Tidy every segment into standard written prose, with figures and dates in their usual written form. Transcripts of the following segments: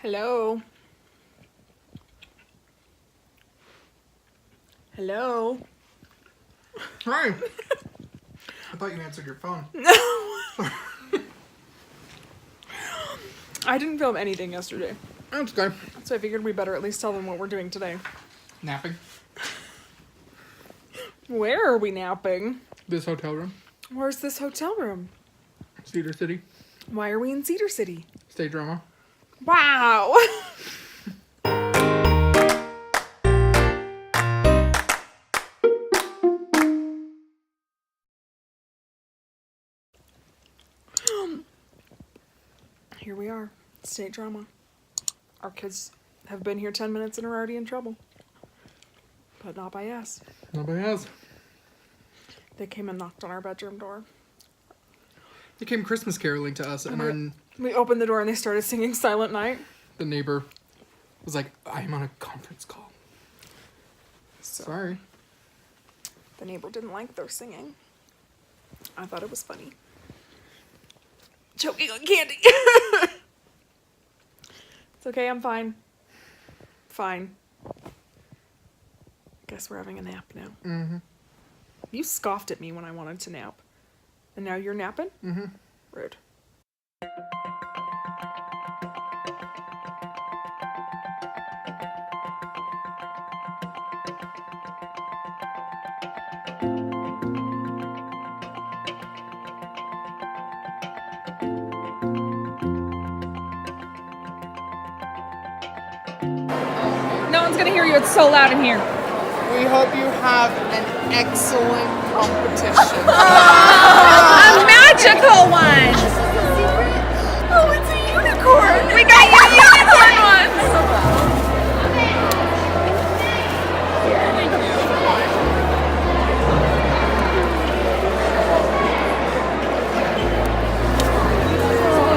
Hello? Hello? Hi. I thought you answered your phone. No. I didn't film anything yesterday, That's good. so I figured we better at least tell them what we're doing today. Napping. Where are we napping? This hotel room. Where's this hotel room? Cedar City. Why are we in Cedar City? Stage drama. Wow. Here we are, state drama. Our kids have been here 10 minutes and are already in trouble. But not by us. Nobody has. They came and knocked on our bedroom door. They came Christmas caroling to us, and then We opened the door and they started singing Silent Night. the neighbor was like, I'm on a conference call. So Sorry. the neighbor didn't like their singing. I thought it was funny. Choking on candy. It's okay, I'm fine. Fine. Guess we're having a nap now. Mm-hmm. You scoffed at me when I wanted to nap. And now you're napping? Mm-hmm. Rude. No one's gonna hear you. It's so loud in here. We hope you have an excellent competition. A magical one. Oh, it's a unicorn! We got you unicorn ones.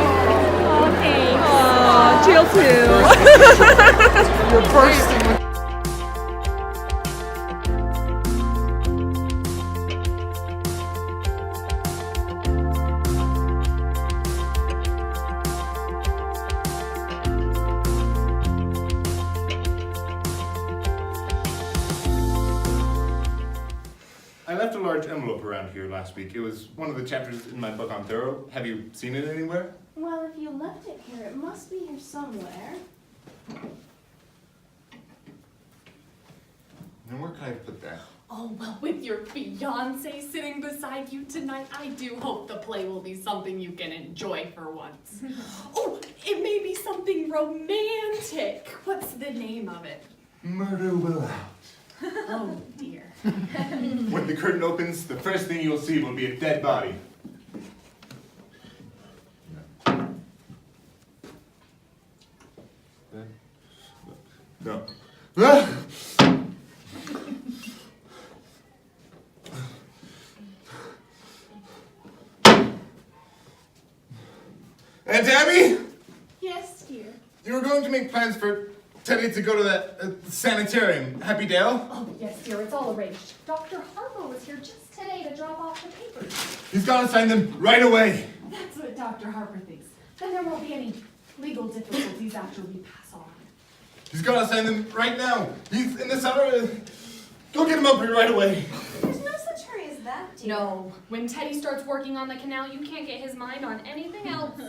Okay. Aw, Jill too. You're bursting with... I left a large envelope around here last week. It was one of the chapters in my book on Thorough. Have you seen it anywhere? Well, if you left it here, it must be here somewhere. Then where could I put that? Oh, well, with your fiance sitting beside you tonight, I do hope the play will be something you can enjoy for once. Oh, it may be something romantic. What's the name of it? Murder Will Out. Oh, dear. When the curtain opens, the first thing you'll see will be a dead body. No. Ah! Aunt Abby? Yes, dear. You were going to make plans for Teddy to go to that sanitarium, Happy Dale? Oh, yes, dear, it's all arranged. Dr. Harper was here just today to drop off the papers. He's gonna sign them right away. That's what Dr. Harper thinks. Then there won't be any legal difficulties after we pass on. He's gonna sign them right now. He's in the cellar. Go get him up here right away. There's no such hurry as that, dear. No, when Teddy starts working on the canal, you can't get his mind on anything else.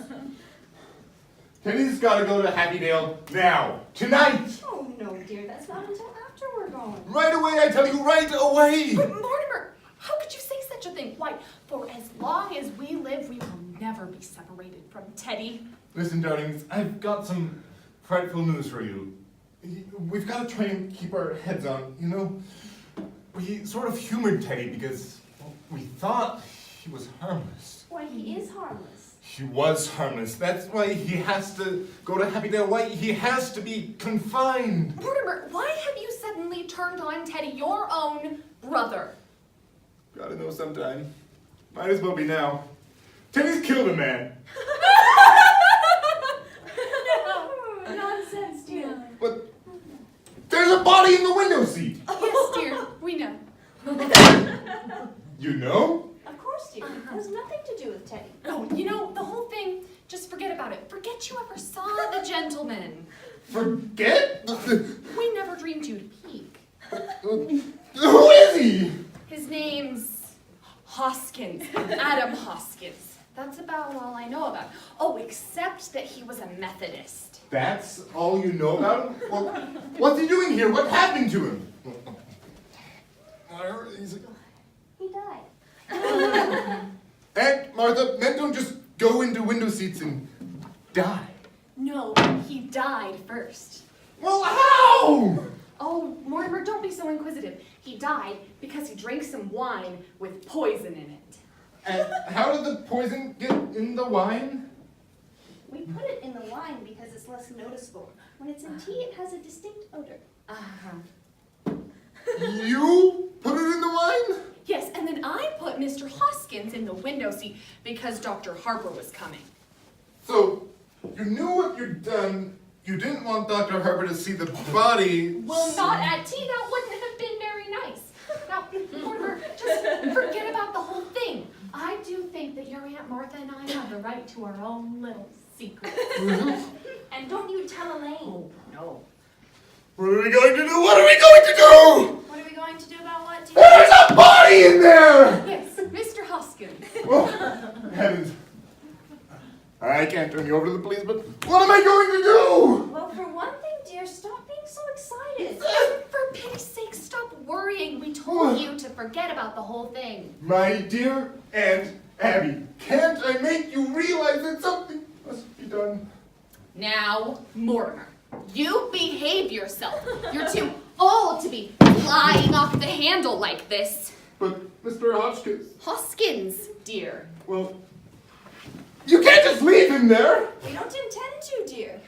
Teddy's gotta go to Happy Dale now. Tonight. Oh, no, dear. That's not until after we're going. Right away, I tell you, right away. But Mortimer, how could you say such a thing? Why, for as long as we live, we will never be separated from Teddy. Listen, darlings, I've got some frightful news for you. We've got to try and keep our heads on, you know? We sort of humored Teddy because we thought he was harmless. Why, he is harmless. He was harmless. That's why he has to go to Happy Dale. Why he has to be confined. Mortimer, why have you suddenly turned on Teddy, your own brother? Gotta know sometime. Might as well be now. Teddy's killed a man. No, nonsense, dear. But there's a body in the window seat. Yes, dear, we know. You know? Of course, dear. It has nothing to do with Teddy. No, you know, the whole thing, just forget about about it. Forget you ever saw the gentleman. Forget? We never dreamed you'd peek. Who is he? His name's Hoskins, Adam Hoskins. That's about all I know about him. Oh, except that he was a Methodist. That's all you know about him? Well, what's he doing here? What happened to him? He died. Aunt Martha, men don't just go into window seats and die. No, he died first. Well, how? Oh, Mortimer, don't be so inquisitive. He died because he drank some wine with poison in it. And how did the poison get in the wine? We put it in the wine because it's less noticeable. When it's in tea, it has a distinct odor. Uh-huh. You put it in the wine? Yes, and then I put Mr. Hoskins in the window seat because Dr. Harper was coming. So, you knew what you'd done. You didn't want Dr. Harper to see the body. Well, not at tea. That wouldn't have been very nice. Now, Mortimer, just forget about the whole thing. I do think that your Aunt Martha and I have the right to our own little secret. And don't you tell Elaine. Oh, no. What are we going to do? What are we going to do? What are we going to do about what? There's a body in there! Yes, Mr. Hoskins. Oh, heavens. I can't turn you over to the police, but what am I going to do? Well, for one thing, dear, stop being so excited. For pity's sake, stop worrying. We told you to forget about the whole thing. My dear Aunt Abby, can't I make you realize that something must be done? Now, Mortimer, you behave yourself. You're too old to be flying off the handle like this. But, Mr. Hoskins, dear. Well, you can't just leave him there! We don't intend to, dear.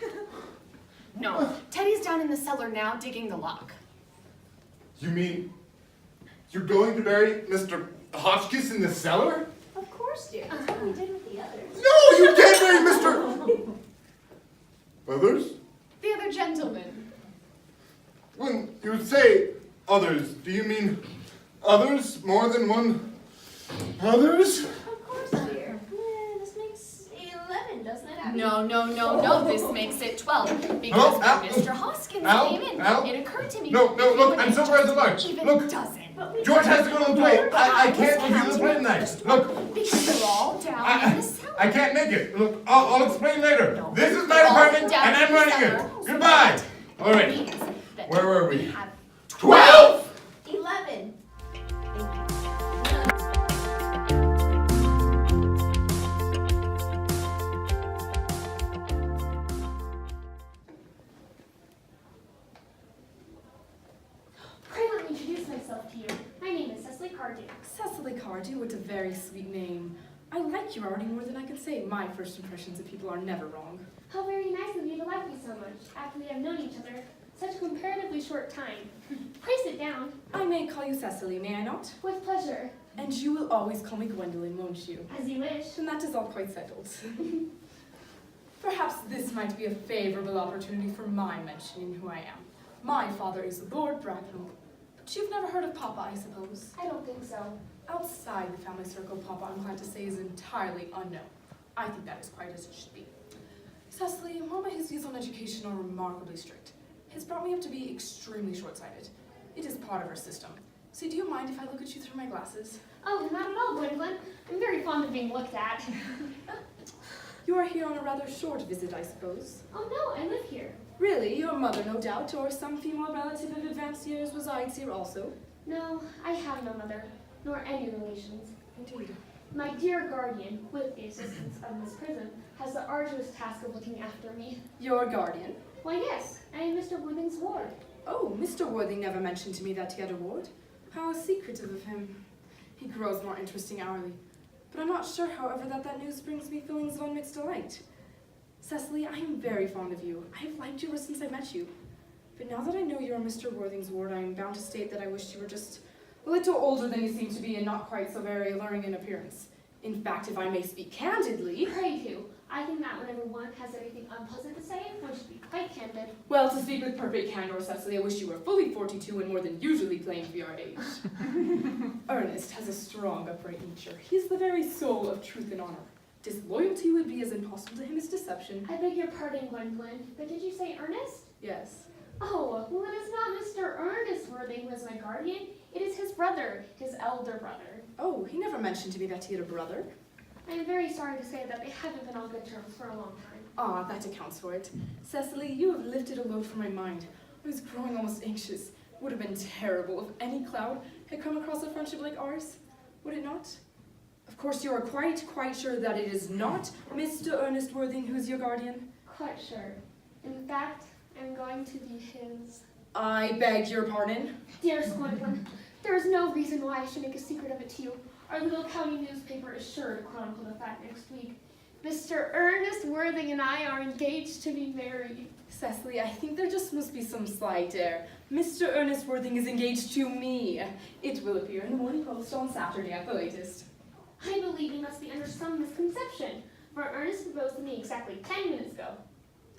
No, Teddy's down in the cellar now digging the lock. You mean you're going to bury Mr. Hotchkiss in the cellar? Of course, dear. That's what we did with the others. No, you can't bury Mr. Others? The other gentleman. When you say others, do you mean others? More than one others? Of course, dear. This makes 11, doesn't it, Abby? No. This makes it 12. Because Hello? when Al? Mr. Hoskins Al? came in, Al? it occurred to me. No, that you look, and I'm Aunt so far as the Jessica lunch. even Look. doesn't. But we George has to go to the play. I can't was review the counting play next. Look, Because they're all down in the cellar. I can't make it. Look, I'll explain later. No, This is my they're all department, down and in I'm the running cellar. it. Goodbye. All right. Means that Where were we? have 12! 11. Pray let me introduce myself to you. My name is Cecily Cardew. Cecily Cardew, it's a very sweet name. I like you already more than I can say. My first impressions of people are never wrong. How very nice of you to like me so much, after we have known each other such a comparatively short time. Pray sit down. I may call you Cecily, may I not? With pleasure. And you will always call me Gwendolyn, won't you? As you wish. And that is all quite settled. Perhaps this might be a favorable opportunity for my mentioning who I am. My father is Lord Bracknell. But you've never heard of Papa, I suppose? I don't think so. Outside the family circle, Papa, I'm glad to say, is entirely unknown. I think that is quite as it should be. Cecily, while my views on education are remarkably strict, it's brought me up to be extremely short-sighted. It is part of our system. So do you mind if I look at you through my glasses? Oh, not at all, Gwendolyn. I'm very fond of being looked at. You are here on a rather short visit, I suppose. Oh no, I live here. Really? Your mother, no doubt, or some female relative of advanced years resides here also? No, I have no mother, nor any relations. Indeed. My dear guardian, with the assistance of Miss Prism, has the arduous task of looking after me. Your guardian? Why, yes, I am Mr. Worthing's ward. Oh, Mr. Worthing never mentioned to me that he had a ward. How secretive of him. He grows more interesting hourly. But I'm not sure, however, that news brings me feelings of unmixed delight. Cecily, I am very fond of you. I have liked you ever since I met you. But now that I know you're Mr. Worthing's ward, I am bound to state that I wish you were just a little older than you seem to be and not quite so very alluring in appearance. In fact, if I may speak candidly... Pray do. I think that whenever one has anything unpleasant to say, one should be quite candid. Well, to speak with perfect candor, Cecily, I wish you were fully 42 and more than usually plain for your age. Ernest has a strong, upright nature. He is the very soul of truth and honor. Disloyalty would be as impossible to him as deception. I beg your pardon, Gwendolyn, but did you say Ernest? Yes. Oh, well, it is not Mr. Ernest Worthing who is my guardian. It is his brother, his elder brother. Oh, he never mentioned to me that he had a brother. I am very sorry to say that they haven't been on good terms for a long time. Ah, that accounts for it. Cecily, you have lifted a load from my mind. I was growing almost anxious. It would have been terrible if any cloud had come across a friendship like ours. Would it not? Of course, you are quite sure that it is not Mr. Ernest Worthing who's your guardian? Quite sure. In fact, I'm going to be his... I beg your pardon? Dearest Gwendolyn, there is no reason why I should make a secret of it to you. Our little county newspaper is sure to chronicle the fact next week. Mr. Ernest Worthing and I are engaged to be married. Cecily, I think there just must be some slight error. Mr. Ernest Worthing is engaged to me. It will appear in the Morning Post on Saturday at the latest. I believe you must be under some misconception, for Ernest proposed to me exactly 10 minutes ago.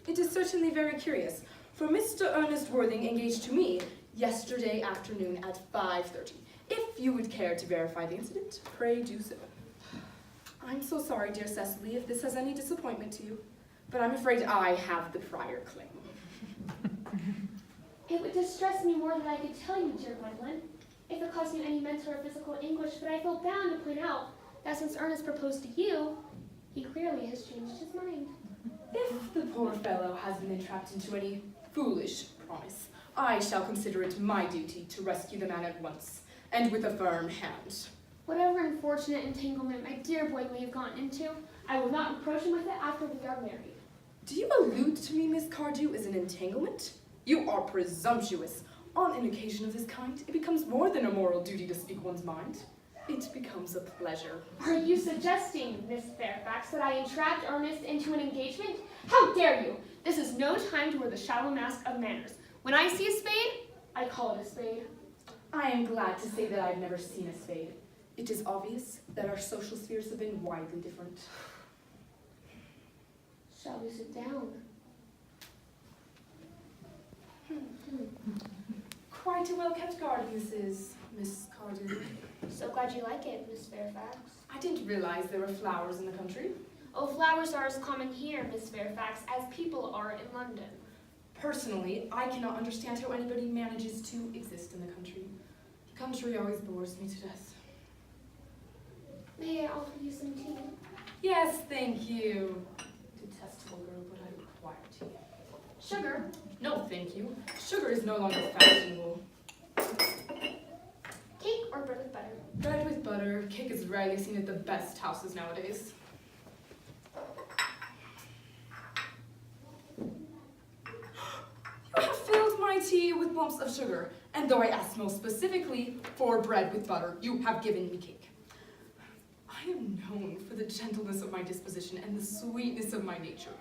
It is certainly very curious, for Mr. Ernest Worthing engaged to me yesterday afternoon at 5:30. If you would care to verify the incident, pray do so. I'm so sorry, dear Cecily, if this has any disappointment to you, but I'm afraid I have the prior claim. It would distress me more than I could tell you, dear Gwendolyn, if it caused you any mental or physical anguish, but I feel bound to point out that since Ernest proposed to you, he clearly has changed his mind. If the poor fellow has been entrapped into any foolish promise, I shall consider it my duty to rescue the man at once, and with a firm hand. Whatever unfortunate entanglement my dear boy may have gone into, I will not reproach him with it after we are married. Do you allude to me, Miss Cardew, as an entanglement? You are presumptuous. On an occasion of this kind, it becomes more than a moral duty to speak one's mind. It becomes a pleasure. Are you suggesting, Miss Fairfax, that I entrapped Ernest into an engagement? How dare you! This is no time to wear the shallow mask of manners. When I see a spade, I call it a spade. I am glad to say that I've never seen a spade. It is obvious that our social spheres have been widely different. Shall we sit down? Quite a well-kept garden this is, Miss Cardew. So glad you like it, Miss Fairfax. I didn't realize there were flowers in the country. Oh, flowers are as common here, Miss Fairfax, as people are in London. Personally, I cannot understand how anybody manages to exist in the country. The country always bores me to death. May I offer you some tea? Yes, thank you. Detestable girl, but I require tea. Sugar? No, thank you. Sugar is no longer fashionable. Cake or bread with butter? Bread with butter. Cake is rarely seen at the best houses nowadays. You have filled my tea with lumps of sugar, and though I asked most specifically for bread with butter, you have given me cake. I am known for the gentleness of my disposition and the sweetness of my nature.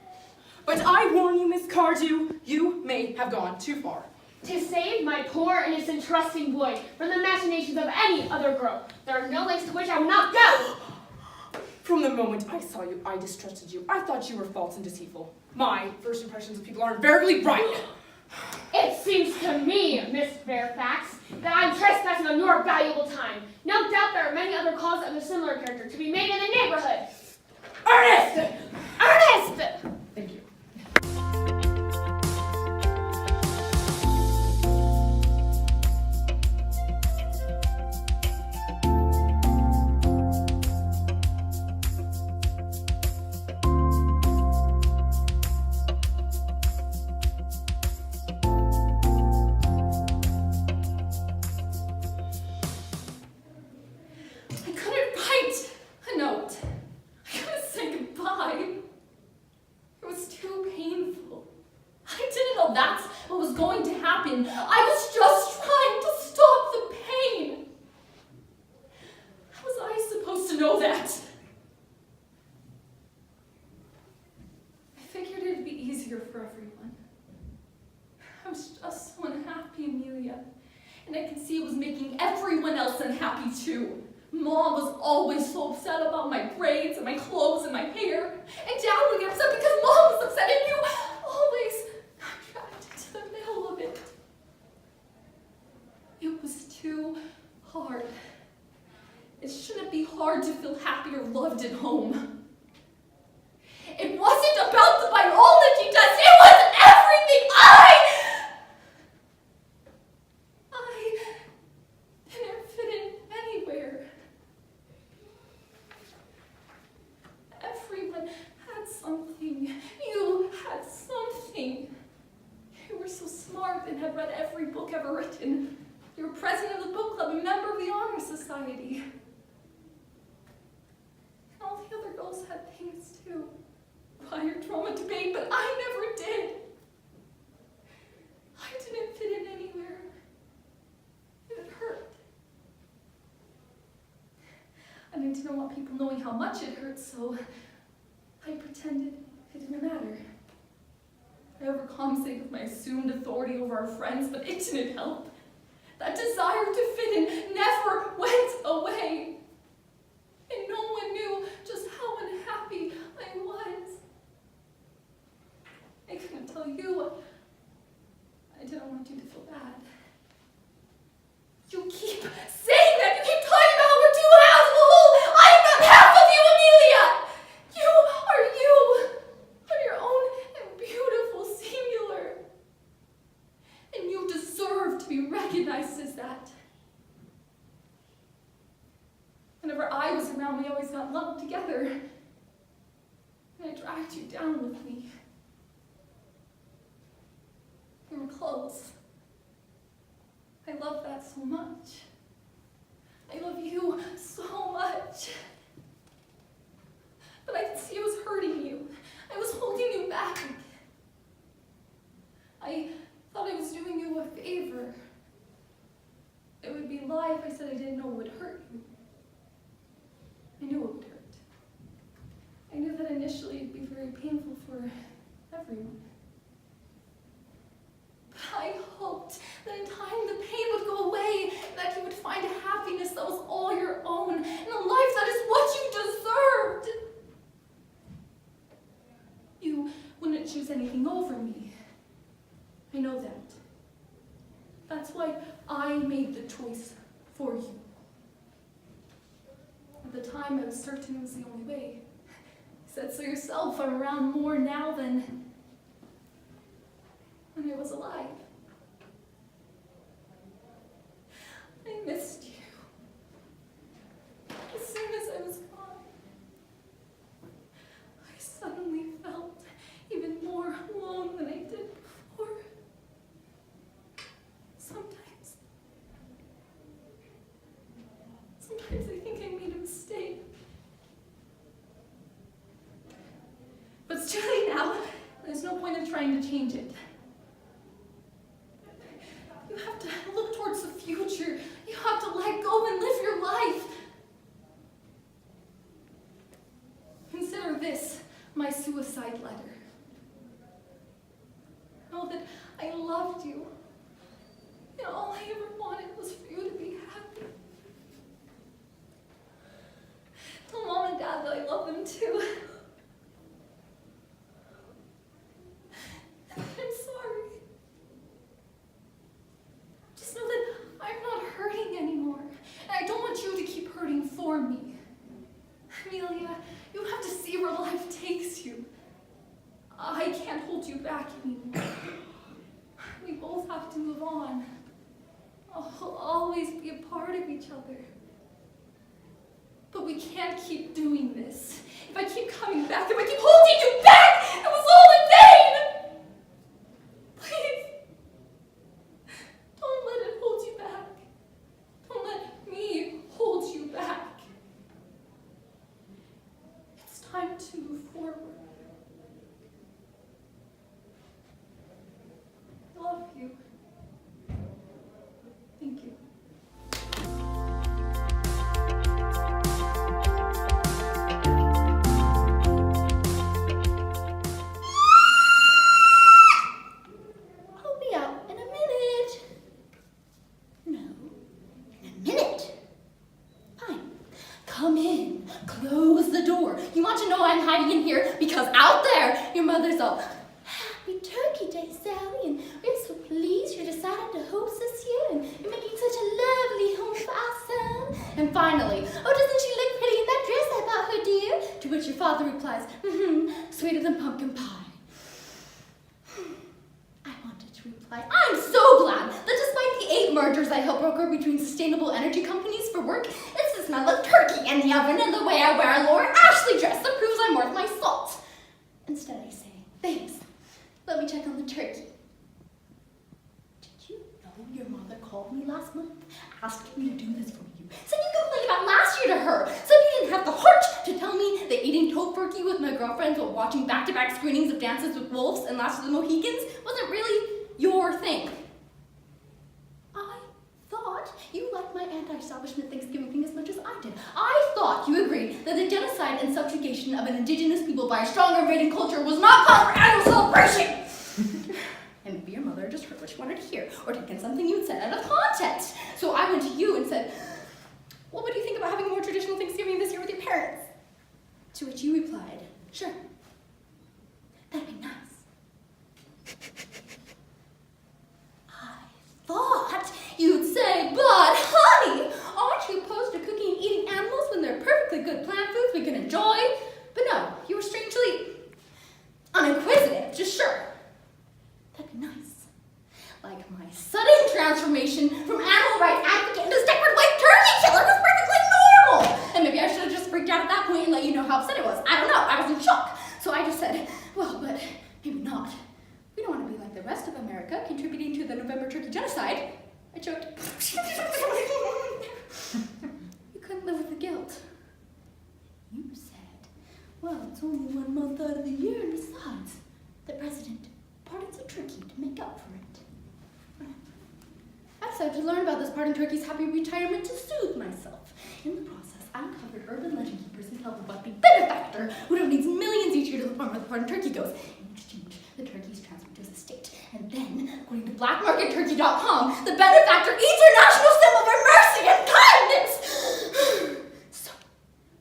But I warn you, Miss Cardew, you may have gone too far. To save my poor, innocent, trusting boy from the machinations of any other girl, there are no lengths to which I will not go! From the moment I saw you, I distrusted you. I thought you were false and deceitful. My first impressions of people are invariably right. It seems to me, Miss Fairfax, that I'm trespassing on your valuable time. No doubt there are many other calls of a similar character to be made in the neighborhood. Ernest! Ernest! Thank you. I couldn't write a note. I couldn't say goodbye. It was too painful. I didn't know that's what was going to happen. I was just trying to stop the pain. How was I supposed to know that? I figured it'd be easier for everyone. I was just so unhappy, Amelia. And I could see it was making everyone else unhappy too. Mom was always so upset about my braids and my clothes and my hair. And Dad would get upset because Mom was upset and you always trapped into the middle of it. It was too hard. It shouldn't be hard to feel happy or loved at home. society. And all the other girls had things too. Choir, drama, debate, but I never did. I didn't fit in anywhere. It hurt. I didn't want people knowing how much it hurt, so I pretended it didn't matter. I overcompensated with my assumed authority over our friends, but it didn't help. That desire to fit in never went away. And no one knew just how unhappy I was. I couldn't tell you. I didn't want you to feel bad. You keep saying that. You keep talking about how we're two halves of a whole. I'm not half of you, Amelia. You are you on your own and beautiful singular. And you deserve to be recognized as that. Whenever I was around, we always got lumped together. And I dragged you down with me. We were close. I love that so much. I love you so much. But I could see I was hurting you. I was holding you back. I thought I was doing you a favor. It would be a lie if I said I didn't know it would hurt you. I knew it would hurt. I knew that initially it'd be very painful for everyone. But I hoped that in time the pain would go away, that you would find a happiness that was all your own, and a life that is what you deserved. You wouldn't choose anything over me. I know that. That's why I made the choice for you. At the time, I was certain it was the only way. You said so yourself. I'm around more now than when I was alive. I missed you. As soon as I was gone, I suddenly felt even more alone than I did before. Sometimes I think I made a mistake. But it's too late now. There's no point in trying to change it. You have to look towards the future. You have to let go and live your life. Consider this my suicide letter. Know that I loved you. And all I ever wanted was for you to be happy. Tell Mom and Dad that I love them too. I'm sorry. Just know that I'm not hurting anymore. And I don't want you to keep hurting for me. Amelia, you have to see where life takes you. I can't hold you back anymore. We both have to move on. We'll always be a part of each other. But we can't keep doing this. If I keep coming back, if I keep holding you back, it was all in vain! Please, don't let it hold you back. Don't let me hold you back. It's time to move forward. I love you. Thank you. I'll be out in a minute. No, in a minute. Fine. Come in. Close the door. You want to know I'm hiding in here? Because out there, your mother's all, Happy Turkey Day, Sally, and we're so pleased you decided to host us here, and you're making such a lovely home for our son. And finally, oh, doesn't she look pretty in that dress I bought her, dear? To which your father replies, sweeter than pumpkin pie. I wanted to reply, I'm so glad that despite the 8 mergers I helped broker between sustainable energy companies for work, it's the smell of turkey in the oven and the way I wear a Laura Ashley dress that proves I'm worth my salt. Instead I say, thanks. Let me check on the turkey. Did you know your mother called me last month, asked me to do this for you, said you could Hopeforky with my girlfriends while watching back-to-back screenings of Dances with Wolves and Last of the Mohicans wasn't really your thing. I thought you liked my anti-establishment Thanksgiving thing as much as I did. I thought you agreed that the genocide and subjugation of an indigenous people by a strong invading culture was not cause for annual celebration. And maybe your mother just heard what she wanted to hear, or taken something you'd said out of context. So I went to you and said, well, what do you think about having a more traditional Thanksgiving this year with your parents? To which you replied, sure, that'd be nice. I thought you'd say, but honey, aren't you opposed to cooking and eating animals when they're perfectly good plant foods we can enjoy? But no, you were strangely uninquisitive, just sure. That'd be nice. Like my sudden transformation from animal rights advocate into Stepford white turkey killer was perfectly normal. And maybe I should have just freaked out at that point and let you know how upset I was. I don't know, I was in shock. So I just said, well, but maybe not. We don't want to be like the rest of America, contributing to the November turkey genocide. I choked. You couldn't live with the guilt. You said, well, it's only 1 month out of the year, and besides, the president pardons a turkey to make up for it. I decided to learn about this pardon turkey's happy retirement to soothe myself. In the process, I uncovered urban legend keepers who tell about the benefactor who donates millions each year to the farm where the pardon turkey goes. In exchange, the turkey is transferred to his estate. And then, according to blackmarketturkey.com, the benefactor eats her national symbol for mercy and kindness! So,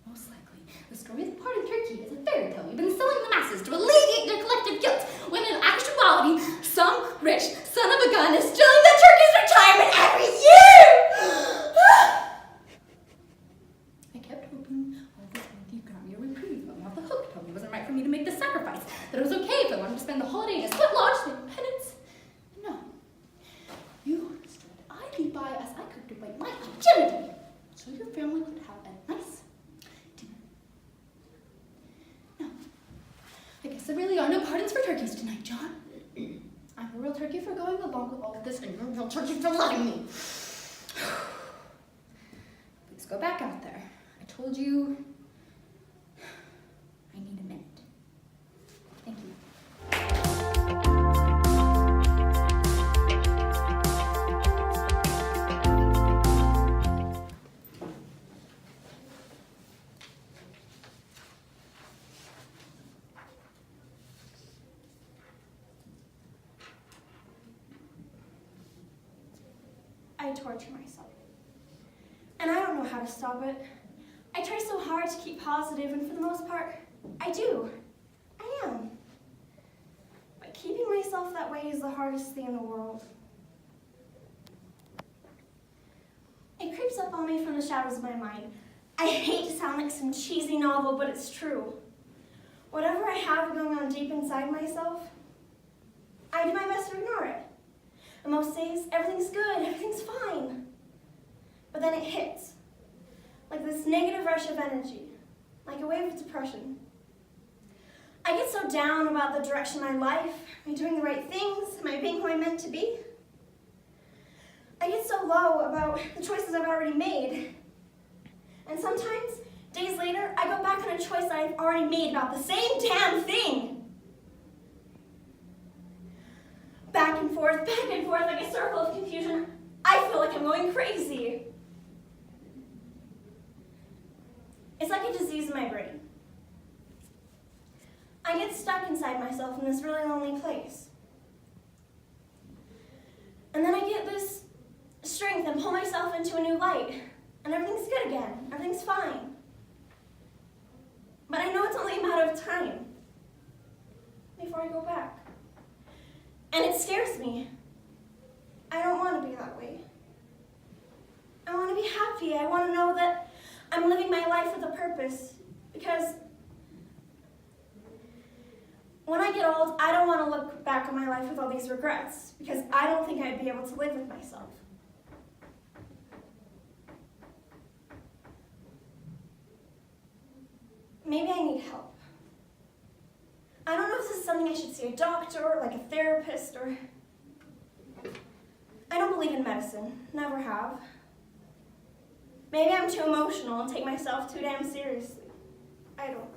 most likely, the story of the pardon turkey is a fairy tale we've been selling the masses to alleviate their collective guilt, when in actuality, some rich son of a gun is stealing the turkey's retirement every year! I kept hoping all this month you got me a reprieve, but I'm off the hook. Told me it wasn't right for me to make this sacrifice, that it was okay if I wanted to spend the holiday in a sweat lodge thanking penance. No. You understood I'd be by as I cooked away my virginity, so your family could have a nice dinner. No. I guess there really are no pardons for turkeys tonight, John. I'm a real turkey for going along with all of this, and you're a real turkey for letting me. Please go back out there. I told you I need a minute. Thank you. I torture myself. And I don't know how to stop it. I try so hard to keep positive, and for the most part, I do. I am. But keeping myself that way is the hardest thing in the world. It creeps up on me from the shadows of my mind. I hate to sound like some cheesy novel, but it's true. Whatever I have going on deep inside myself, I do my best to ignore it. And most days, everything's good, everything's fine. But then it hits, like this negative rush of energy, like a wave of depression. I get so down about the direction of my life. Am I doing the right things? Am I being who I'm meant to be? I get so low about the choices I've already made. And sometimes, days later, I go back on a choice that I've already made about the same damn thing. Back and forth, like a circle of confusion. I feel like I'm going crazy. It's like a disease in my brain. I get stuck inside myself in this really lonely place. And then I get this strength and pull myself into a new light. And everything's good again. Everything's fine. But I know it's only a matter of time before I go back. And it scares me. I don't want to be that way. I want to be happy. I want to know that I'm living my life with a purpose. Because when I get old, I don't want to look back on my life with all these regrets. Because I don't think I'd be able to live with myself. Maybe I need help. I don't know if this is something I should see a doctor or like a therapist or... I don't believe in medicine. Never have. Maybe I'm too emotional and take myself too damn seriously. I don't know.